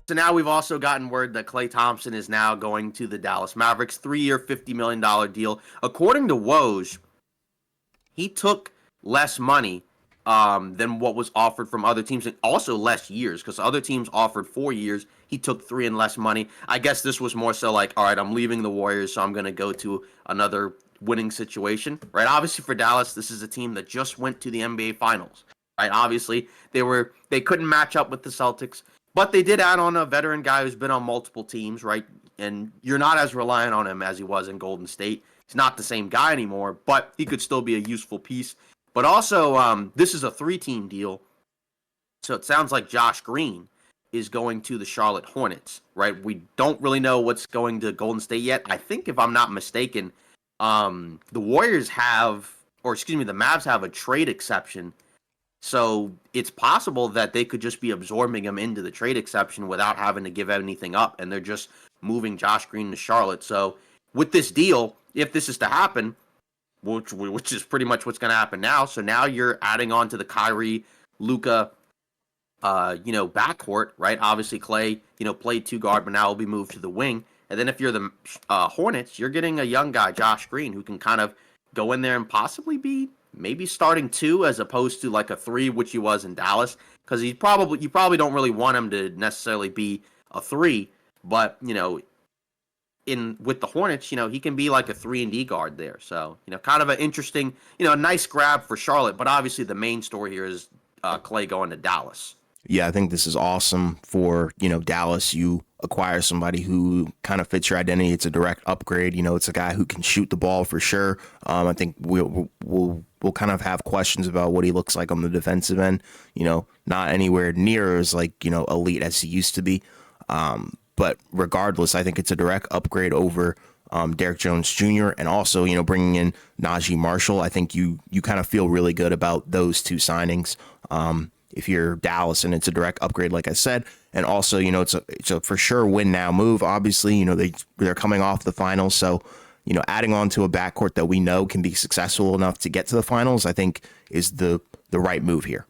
So now we've also gotten word that Klay Thompson is now going to the Dallas Mavericks, 3-year, $50 million deal. According to Woj, he took less money than what was offered from other teams, and also less years, because other teams offered 4 years. He took 3 and less money. I guess this was more so like, all right, I'm leaving the Warriors, so I'm going to go to another winning situation, right? Obviously for Dallas, this is a team that just went to the NBA Finals, right? Obviously, they couldn't match up with the Celtics. But they did add on a veteran guy who's been on multiple teams, right? And you're not as reliant on him as he was in Golden State. He's not the same guy anymore, but he could still be a useful piece. But also, this is a 3-team deal. So it sounds like Josh Green is going to the Charlotte Hornets, right? We don't really know what's going to Golden State yet. I think, if I'm not mistaken, the Warriors have, or excuse me, the Mavs have a trade exception. So it's possible that they could just be absorbing him into the trade exception without having to give anything up, and they're just moving Josh Green to Charlotte. So with this deal, if this is to happen, which is pretty much what's going to happen now, so now you're adding on to the Kyrie, Luka, backcourt, right? Obviously Klay, played 2 guard, but now will be moved to the wing. And then if you're the Hornets, you're getting a young guy, Josh Green, who can kind of go in there and possibly be maybe starting 2 as opposed to like a 3, which he was in Dallas, because you probably don't really want him to necessarily be a 3, but with the Hornets, he can be like a 3-and-D guard there. So kind of an interesting, a nice grab for Charlotte. But obviously the main story here is Klay going to Dallas. Yeah, I think this is awesome for, Dallas. You acquire somebody who kind of fits your identity. It's a direct upgrade. It's a guy who can shoot the ball for sure. I think we'll kind of have questions about what he looks like on the defensive end. Not anywhere near as elite as he used to be. But regardless, I think it's a direct upgrade over Derek Jones Jr. and also, bringing in Najee Marshall. I think you kind of feel really good about those 2 signings. If you're Dallas, and it's a direct upgrade, like I said, and also, it's a for sure win now move. Obviously, they're coming off the finals, so adding on to a backcourt that we know can be successful enough to get to the finals, I think is the right move here.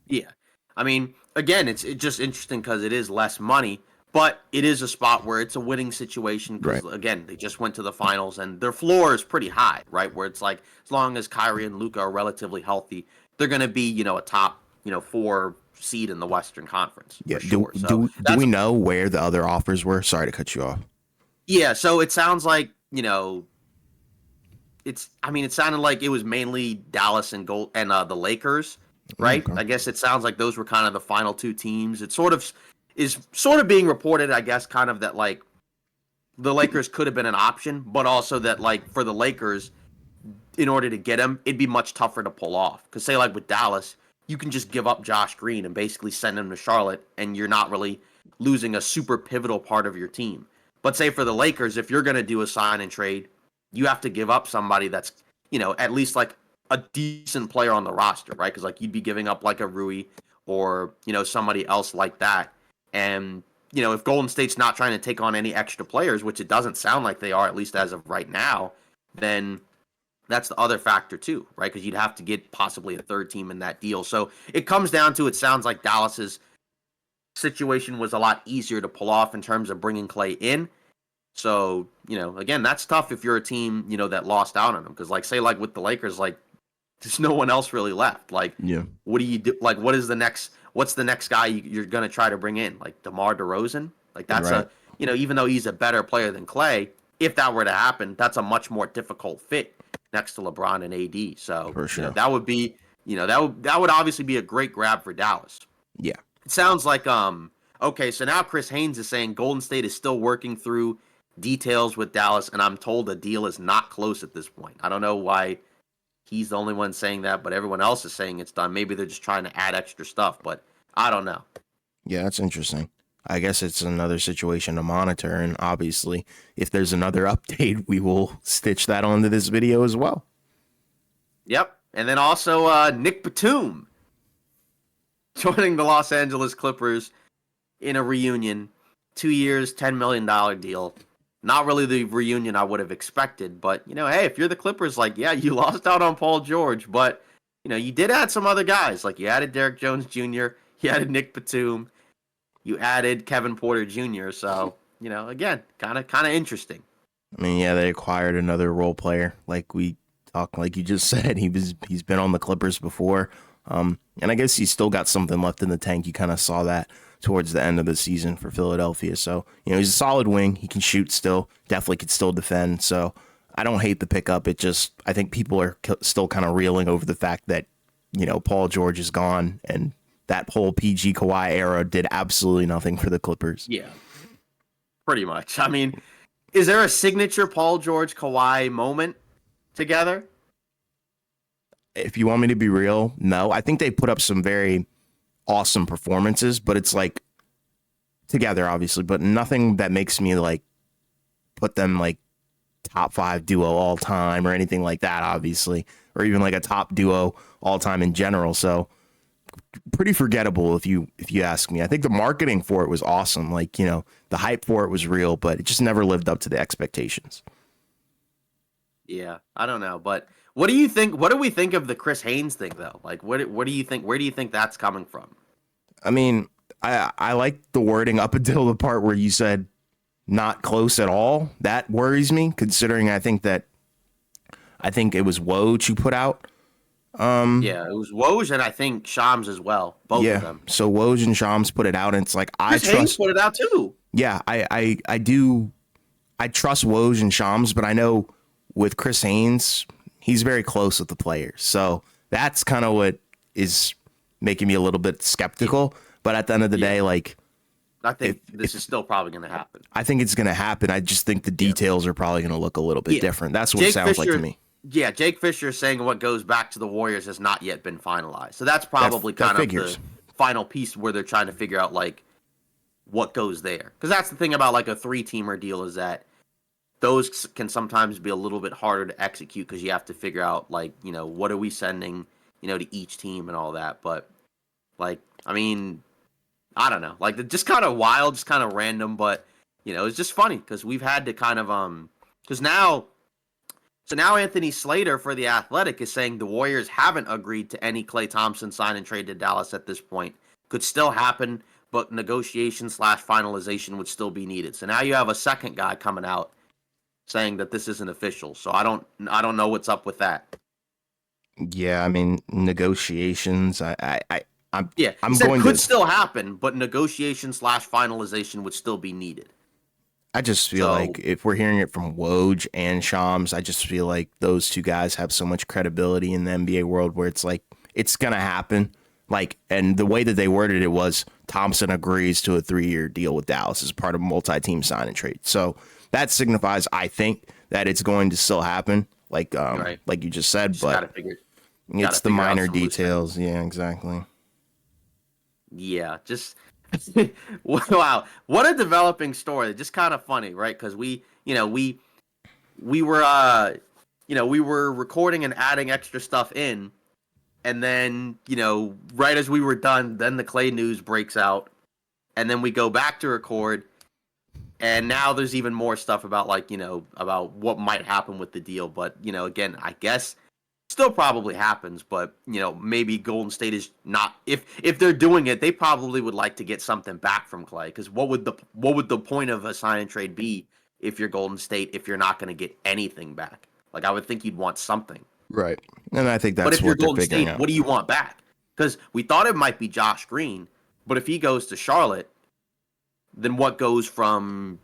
Yeah, I mean, again, it's just interesting because it is less money, but it is a spot where it's a winning situation because, Right. Again, they just went to the finals and their floor is pretty high, right? Where it's like, as long as Kyrie and Luka are relatively healthy, they're going to be, a top, 4 seed in the Western Conference. Yeah. Sure. Do we know where the other offers were? Sorry to cut you off. Yeah. So it sounds like, it sounded like it was mainly Dallas and the Lakers, right? Okay. I guess it sounds like those were kind of the final 2 teams. It sort of being reported, I guess, kind of that like the Lakers could have been an option, but also that like for the Lakers, in order to get him, it'd be much tougher to pull off. Because say like with Dallas, you can just give up Josh Green and basically send him to Charlotte, and you're not really losing a super pivotal part of your team. But say for the Lakers, if you're going to do a sign and trade, you have to give up somebody that's, at least like a decent player on the roster, right? Because like you'd be giving up like a Rui or, somebody else like that. And, if Golden State's not trying to take on any extra players, which it doesn't sound like they are, at least as of right now, then that's the other factor too, right? Because you'd have to get possibly a 3rd team in that deal. So it comes down to, it sounds like Dallas's situation was a lot easier to pull off in terms of bringing Klay in. So, again, that's tough if you're a team, that lost out on him. Because like, say like with the Lakers, like there's no one else really left. Like, Yeah. what do you do? Like, what's the next guy you're going to try to bring in? Like DeMar DeRozan? Like that's Right. even though he's a better player than Klay, if that were to happen, that's a much more difficult fit next to LeBron and AD. So For sure. that would be, that would obviously be a great grab for Dallas. Yeah. It sounds like okay, so now Chris Haynes is saying Golden State is still working through details with Dallas, and I'm told the deal is not close at this point. I don't know why he's the only one saying that, but everyone else is saying it's done. Maybe they're just trying to add extra stuff, but I don't know. Yeah, that's interesting. I guess it's another situation to monitor, and obviously, if there's another update, we will stitch that onto this video as well. Yep, and then also Nick Batum joining the Los Angeles Clippers in a reunion. 2 years, $10 million deal. Not really the reunion I would have expected, but, hey, if you're the Clippers, like, yeah, you lost out on Paul George, but, you did add some other guys. Like, you added Derek Jones Jr., you added Nick Batum. you added Kevin Porter Jr. So, again, kind of interesting. I mean, yeah, they acquired another role player, like you just said. He's been on the Clippers before, and I guess he's still got something left in the tank. You kind of saw that towards the end of the season for Philadelphia. So he's a solid wing. He can shoot still, definitely could still defend. So I don't hate the pickup. I think people are still kind of reeling over the fact that Paul George is gone, and that whole PG Kawhi era did absolutely nothing for the Clippers. Yeah, pretty much. I mean, is there a signature Paul George Kawhi moment together? If you want me to be real, no. I think they put up some very awesome performances, but it's like together, obviously, but nothing that makes me like put them like top 5 duo all time or anything like that, obviously, or even like a top duo all time in general. So pretty forgettable if you ask me. I think the marketing for it was awesome. Like, the hype for it was real, but it just never lived up to the expectations. Yeah, I don't know, but what do you think? What do we think of the Chris Haynes thing, though? Like, what do you think? Where do you think that's coming from? I mean, I like the wording up until the part where you said not close at all. That worries me, considering I think it was Woj who put out. Yeah, it was Woj and I think Shams as well. Both of them. So Woj and Shams put it out, and it's like Chris Haynes put it out too. Yeah, I do. I trust Woj and Shams, but I know with Chris Haynes, he's very close with the players. So that's kind of what is making me a little bit skeptical. But at the end of the day, like, I think this is still probably going to happen. I think it's going to happen. I just think the details are probably going to look a little bit different. That's what Jake it sounds Fisher, like to me. Yeah, Jake Fisher is saying what goes back to the Warriors has not yet been finalized. So that's probably kind of the final piece where they're trying to figure out, like, what goes there. Because that's the thing about, like, a 3-teamer deal is that those can sometimes be a little bit harder to execute because you have to figure out, like, what are we sending, to each team and all that. But, like, I mean, I don't know. Like, just kind of wild, just kind of random. But, it's just funny because we've had to kind of, because now Anthony Slater for The Athletic is saying the Warriors haven't agreed to any Klay Thompson sign and trade to Dallas at this point. Could still happen, but negotiation/finalization would still be needed. So now you have a second guy coming out saying that this isn't official. So I don't know what's up with that. Yeah, I mean, negotiations. I'm going could still happen, but negotiation/finalization would still be needed. I just feel like if we're hearing it from Woj and Shams, I just feel like those two guys have so much credibility in the NBA world where it's like it's gonna happen. Like, and the way that they worded it was Thompson agrees to a 3-year deal with Dallas as part of a multi-team sign and trade. So that signifies, I think, that it's going to still happen. Like, like you just said, but it's the minor details. Yeah, exactly. Yeah, just wow, what a developing story. Just kind of funny, right? Because we were we were recording and adding extra stuff in, and then right as we were done, then the Klay news breaks out, and then we go back to record, and now there's even more stuff about about what might happen with the deal. But again, I guess still probably happens, but maybe Golden State is not. If they're doing it, they probably would like to get something back from Klay. Because what would the point of a sign and trade be if you're Golden State if you're not going to get anything back? Like, I would think you'd want something, right? And I think that's but if you're what they're Golden figuring State, out. what do you want back? Because we thought it might be Josh Green, but if he goes to Charlotte, then what goes from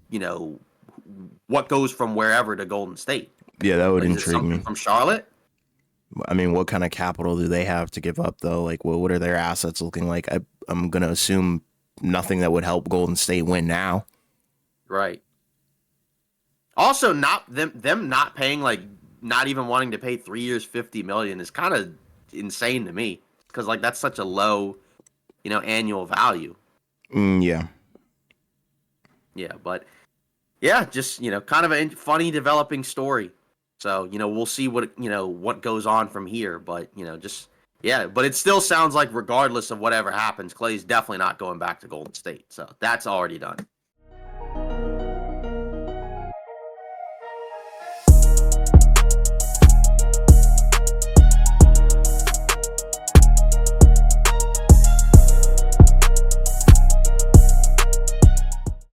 wherever to Golden State? Yeah, that would intrigue me. From Charlotte. I mean, what kind of capital do they have to give up, though? Like, what are their assets looking like? I'm going to assume nothing that would help Golden State win now. Right. Also, not them not paying, like, not even wanting to pay 3 years, $50 million is kind of insane to me. Because, like, that's such a low, annual value. Yeah. Yeah, but, yeah, just, kind of a funny developing story. So, we'll see what goes on from here. But, but it still sounds like regardless of whatever happens, Klay's definitely not going back to Golden State. So that's already done.